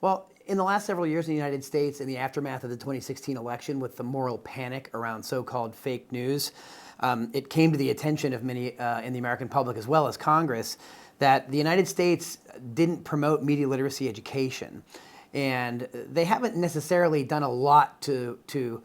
Well, in the last several years in the United States, in the aftermath of the 2016 election, with the moral panic around so-called fake news, it came to the attention of many in the American public as well as Congress that the United States didn't promote media literacy education. And they haven't necessarily done a lot to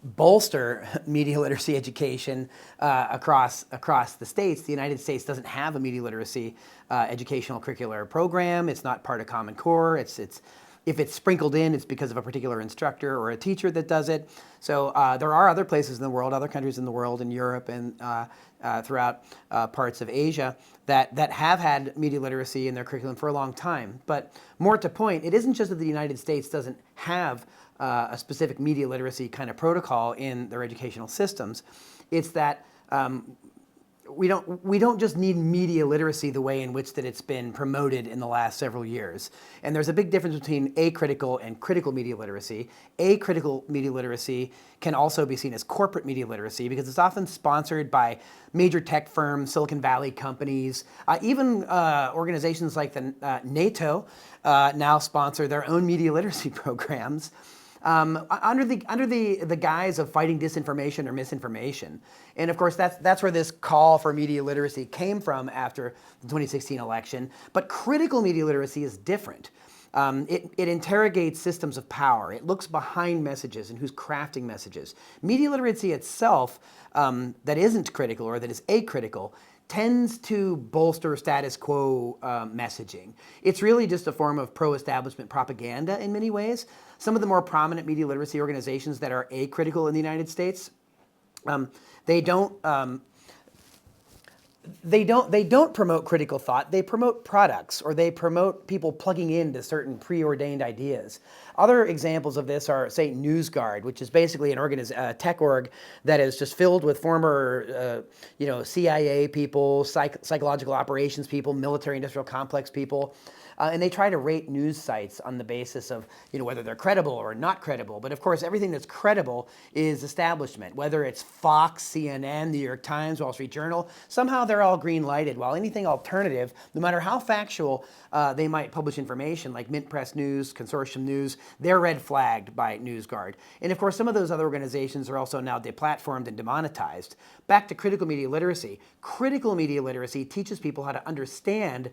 bolster media literacy education across the states. The United States doesn't have a media literacy educational curricular program. It's not part of Common Core. If it's sprinkled in, it's because of a particular instructor or a teacher that does it. So there are other places in the world, other countries in the world, in Europe and throughout parts of Asia that have had media literacy in their curriculum for a long time. But more to point, it isn't just that the United States doesn't have a specific media literacy kind of protocol in their educational systems. It's that we don't just need media literacy the way in which that it's been promoted in the last several years. And there's a big difference between acritical and critical media literacy. Acritical media literacy can also be seen as corporate media literacy because it's often sponsored by major tech firms, Silicon Valley companies, even organizations like the NATO now sponsor their own media literacy programs. Under the guise of fighting disinformation or misinformation. And of course, that's where this call for media literacy came from after the 2016 election. But critical media literacy is different. It interrogates systems of power. It looks behind messages and who's crafting messages. Media literacy itself, that isn't critical or that is acritical, tends to bolster status quo messaging. It's really just a form of pro-establishment propaganda in many ways. Some of the more prominent media literacy organizations that are acritical in the United States, they don't promote critical thought. They promote products, or they promote people plugging into certain preordained ideas. Other examples of this are, say, NewsGuard, which is basically an tech org that is just filled with former, CIA people, psychological operations people, military-industrial complex people. And they try to rate news sites on the basis of whether they're credible or not credible. But of course, everything that's credible is establishment. Whether it's Fox, CNN, The New York Times, Wall Street Journal, somehow they're all green-lighted. While anything alternative, no matter how factual they might publish information, like Mint Press News, Consortium News, they're red flagged by NewsGuard. And of course, some of those other organizations are also now deplatformed and demonetized. Back to critical media literacy. Critical media literacy teaches people how to understand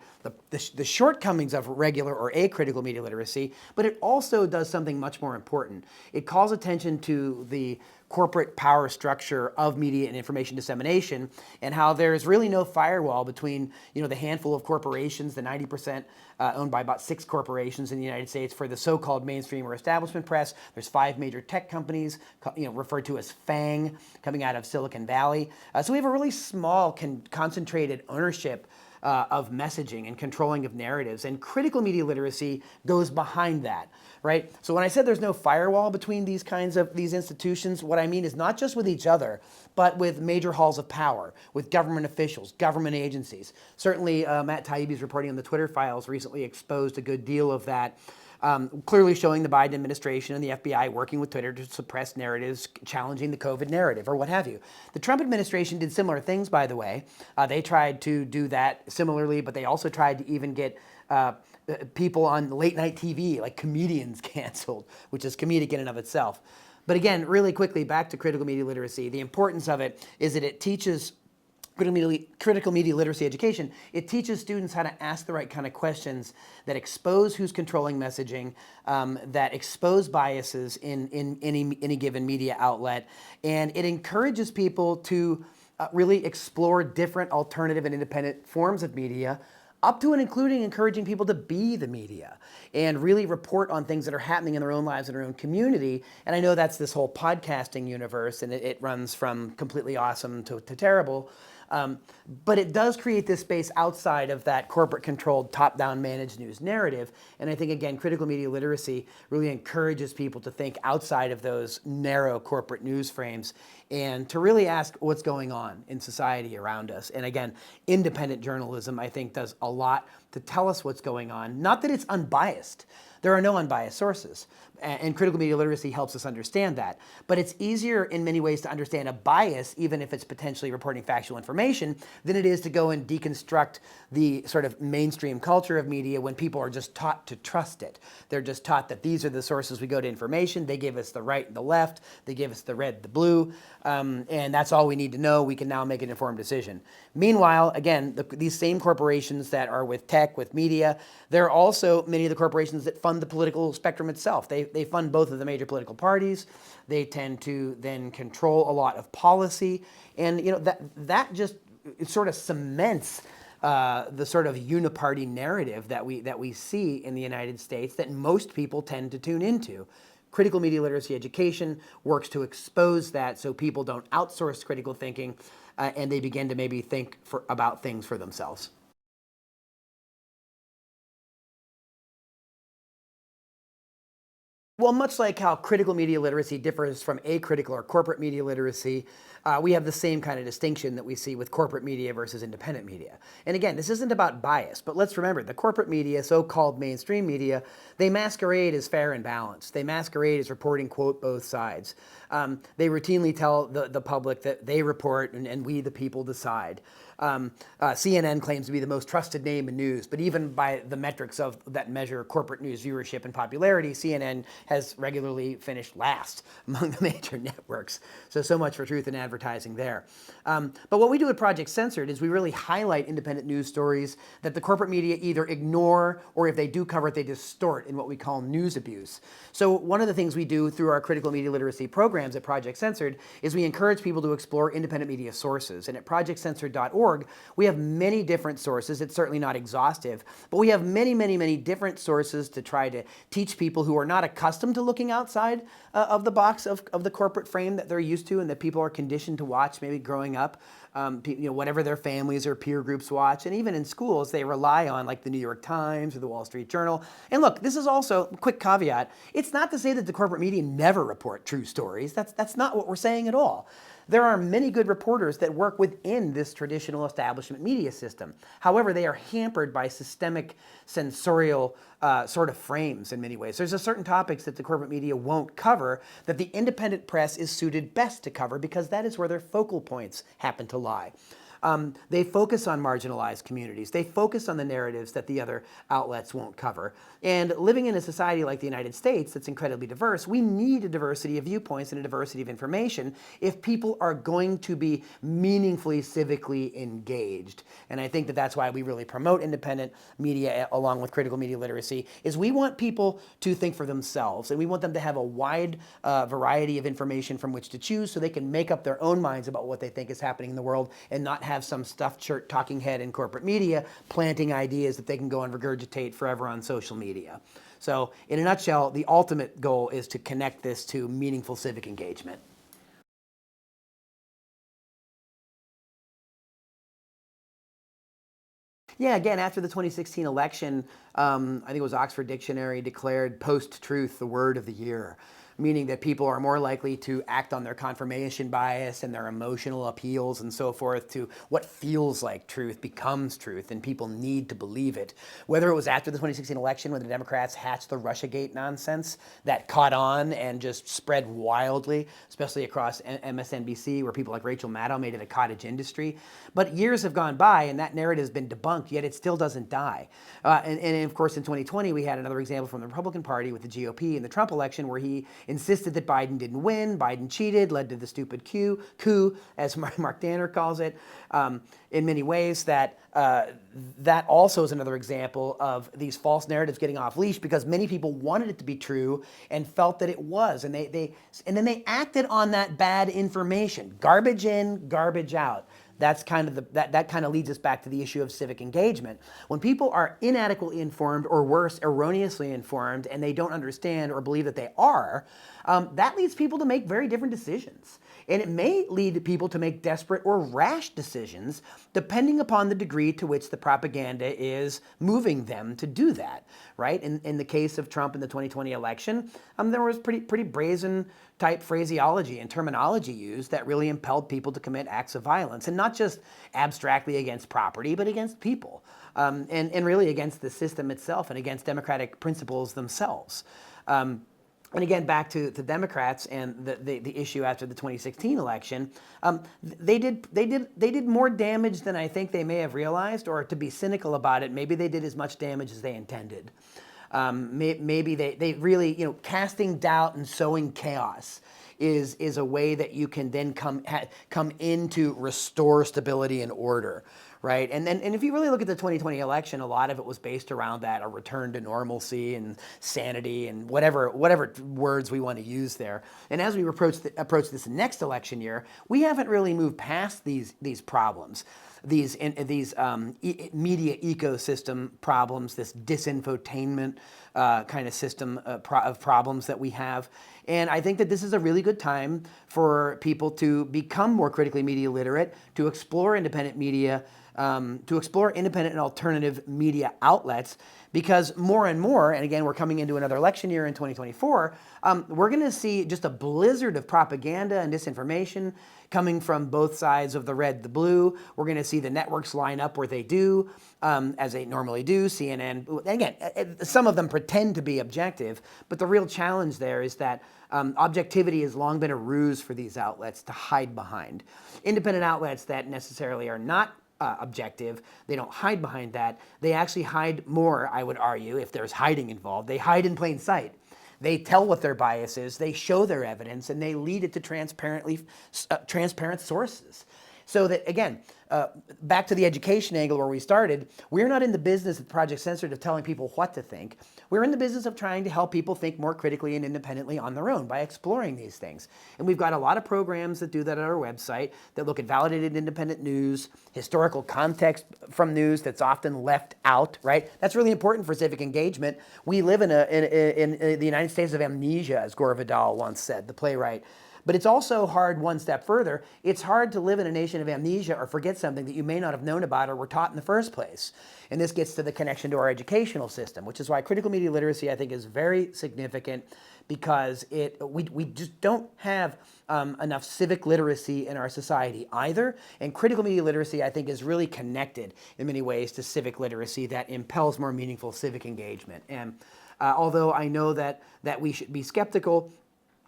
the shortcomings of regular or acritical media literacy, but it also does something much more important. It calls attention to the corporate power structure of media and information dissemination, and how there's really no firewall between the handful of corporations, the 90% owned by about 6 corporations in the United States for the so-called mainstream or establishment press. There's 5 major tech companies, referred to as FANG, coming out of Silicon Valley. So we have a really small, concentrated ownership of messaging and controlling of narratives, and critical media literacy goes behind that, right? So when I said there's no firewall between these institutions, what I mean is not just with each other, but with major halls of power, with government officials, government agencies. Certainly, Matt Taibbi's reporting on the Twitter files recently exposed a good deal of that. Clearly showing the Biden administration and the FBI working with Twitter to suppress narratives, challenging the COVID narrative or what have you. The Trump administration did similar things, by the way. They tried to do that similarly, but they also tried to even get people on late night TV, like comedians, canceled, which is comedic in and of itself. But again, really quickly, back to critical media literacy. The importance of it is that it teaches critical media literacy education. It teaches students how to ask the right kind of questions that expose who's controlling messaging, that expose biases in any given media outlet, and it encourages people to really explore different alternative and independent forms of media, up to and including encouraging people to be the media and really report on things that are happening in their own lives, in their own community. And I know that's this whole podcasting universe, and it runs from completely awesome to terrible. But it does create this space outside of that corporate-controlled, top-down managed news narrative. And I think, again, critical media literacy really encourages people to think outside of those narrow corporate news frames and to really ask what's going on in society around us. And again, independent journalism, I think, does a lot to tell us what's going on. Not that it's unbiased. There are no unbiased sources. And critical media literacy helps us understand that. But it's easier in many ways to understand a bias, even if it's potentially reporting factual information, than it is to go and deconstruct the sort of mainstream culture of media when people are just taught to trust it. They're just taught that these are the sources we go to information. They give us the right and the left. They give us the red, the blue. And that's all we need to know. We can now make an informed decision. Meanwhile, again, these same corporations that are with tech, with media, there are also many of the corporations that fund the political spectrum itself. They fund both of the major political parties. They tend to then control a lot of policy. And that just it sort of cements the sort of uniparty narrative that we see in the United States that most people tend to tune into. Critical media literacy education works to expose that so people don't outsource critical thinking and they begin to maybe think about things for themselves. Well, much like how critical media literacy differs from acritical or corporate media literacy, we have the same kind of distinction that we see with corporate media versus independent media. And again, this isn't about bias, but let's remember the corporate media, so-called mainstream media, they masquerade as fair and balanced. They masquerade as reporting, quote, both sides. They routinely tell the public that they report and we, the people, decide. CNN claims to be the most trusted name in news, but even by the metrics of that measure corporate news viewership and popularity, CNN has regularly finished last among the major networks. So much for truth in advertising there. But what we do at Project Censored is we really highlight independent news stories that the corporate media either ignore or if they do cover it, they distort in what we call news abuse. So one of the things we do through our critical media literacy programs at Project Censored is we encourage people to explore independent media sources. And at projectcensored.org, we have many different sources. It's certainly not exhaustive, but we have many different sources to try to teach people who are not accustomed to looking outside of the box of the corporate frame that they're used to and that people are conditioned to watch maybe growing up, whatever their families or peer groups watch. And even in schools, they rely on like the New York Times or the Wall Street Journal. And look, this is also a quick caveat. It's not to say that the corporate media never report true stories. That's not what we're saying at all. There are many good reporters that work within this traditional establishment media system. However, they are hampered by systemic censorial sort of frames in many ways. There's a certain topics that the corporate media won't cover that the independent press is suited best to cover because that is where their focal points happen to lie. They focus on marginalized communities. They focus on the narratives that the other outlets won't cover. And living in a society like the United States that's incredibly diverse, we need a diversity of viewpoints and a diversity of information if people are going to be meaningfully civically engaged. And I think that that's why we really promote independent media along with critical media literacy, is we want people to think for themselves and we want them to have a wide variety of information from which to choose so they can make up their own minds about what they think is happening in the world and not have some stuffed shirt talking head in corporate media planting ideas that they can go and regurgitate forever on social media. So in a nutshell, the ultimate goal is to connect this to meaningful civic engagement. Yeah, again, after the 2016 election, I think it was Oxford Dictionary declared post-truth the word of the year, meaning that people are more likely to act on their confirmation bias and their emotional appeals and so forth to what feels like truth becomes truth, and people need to believe it. Whether it was after the 2016 election when the Democrats hatched the Russiagate nonsense that caught on and just spread wildly, especially across MSNBC, where people like Rachel Maddow made it a cottage industry. But years have gone by and that narrative has been debunked, yet it still doesn't die. And of course, in 2020, we had another example from the Republican Party with the GOP in the Trump election where he insisted that Biden didn't win, Biden cheated, led to the stupid coup, as Mark Danner calls it, in many ways. That also is another example of these false narratives getting off leash because many people wanted it to be true and felt that it was, and then they acted on that bad information. Garbage in, garbage out. That's kind of that kind of leads us back to the issue of civic engagement. When people are inadequately informed or worse, erroneously informed, and they don't understand or believe that they are, that leads people to make very different decisions. And it may lead people to make desperate or rash decisions depending upon the degree to which the propaganda is moving them to do that, right? In the case of Trump in the 2020 election, there was pretty brazen type phraseology and terminology used that really impelled people to commit acts of violence, and not just abstractly against property, but against people, and really against the system itself and against democratic principles themselves. And again, back to Democrats and the issue after the 2016 election, they did more damage than I think they may have realized, or to be cynical about it, maybe they did as much damage as they intended. Maybe they really, casting doubt and sowing chaos is a way that you can then come in to restore stability and order. Right, and if you really look at the 2020 election, a lot of it was based around that, a return to normalcy and sanity and whatever words we want to use there. And as we approach this next election year, we haven't really moved past these problems, these media ecosystem problems, this disinfotainment kind of system of problems that we have. And I think that this is a really good time for people to become more critically media literate, to explore independent media, to explore independent and alternative media outlets, because more and more, and again, we're coming into another election year in 2024, we're going to see just a blizzard of propaganda and disinformation coming from both sides of the red, the blue. We're going to see the networks line up where they do, as they normally do. CNN, again, some of them pretend to be objective, but the real challenge there is that objectivity has long been a ruse for these outlets to hide behind. Independent outlets that necessarily are not objective, they don't hide behind that. They actually hide more, I would argue, if there's hiding involved. They hide in plain sight. They tell what their bias is, they show their evidence, and they lead it to transparent sources. So that, again, back to the education angle where we started, we're not in the business at Project Censored of telling people what to think. We're in the business of trying to help people think more critically and independently on their own by exploring these things. And we've got a lot of programs that do that at our website that look at validated independent news, historical context from news that's often left out, right? That's really important for civic engagement. We live in the United States of amnesia, as Gore Vidal once said, the playwright. But it's also hard one step further. It's hard to live in a nation of amnesia or forget something that you may not have known about or were taught in the first place. And this gets to the connection to our educational system, which is why critical media literacy, I think, is very significant, because we just don't have enough civic literacy in our society either. And critical media literacy, I think, is really connected in many ways to civic literacy that impels more meaningful civic engagement. And although I know that we should be skeptical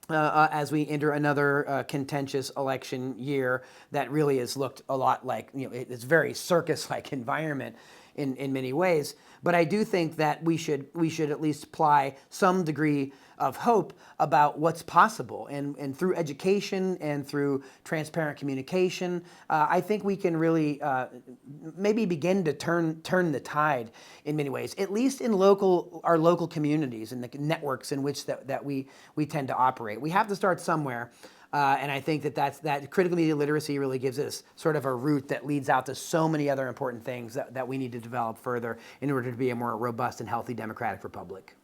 as we enter another contentious election year that really has looked a lot like, it's very circus-like environment in many ways. But I do think that we should at least apply some degree of hope about what's possible. And through education and through transparent communication, I think we can really maybe begin to turn the tide in many ways, at least in our local communities and the networks in which that we tend to operate. We have to start somewhere. And I think that critical media literacy really gives us sort of a route that leads out to so many other important things that we need to develop further in order to be a more robust and healthy democratic republic.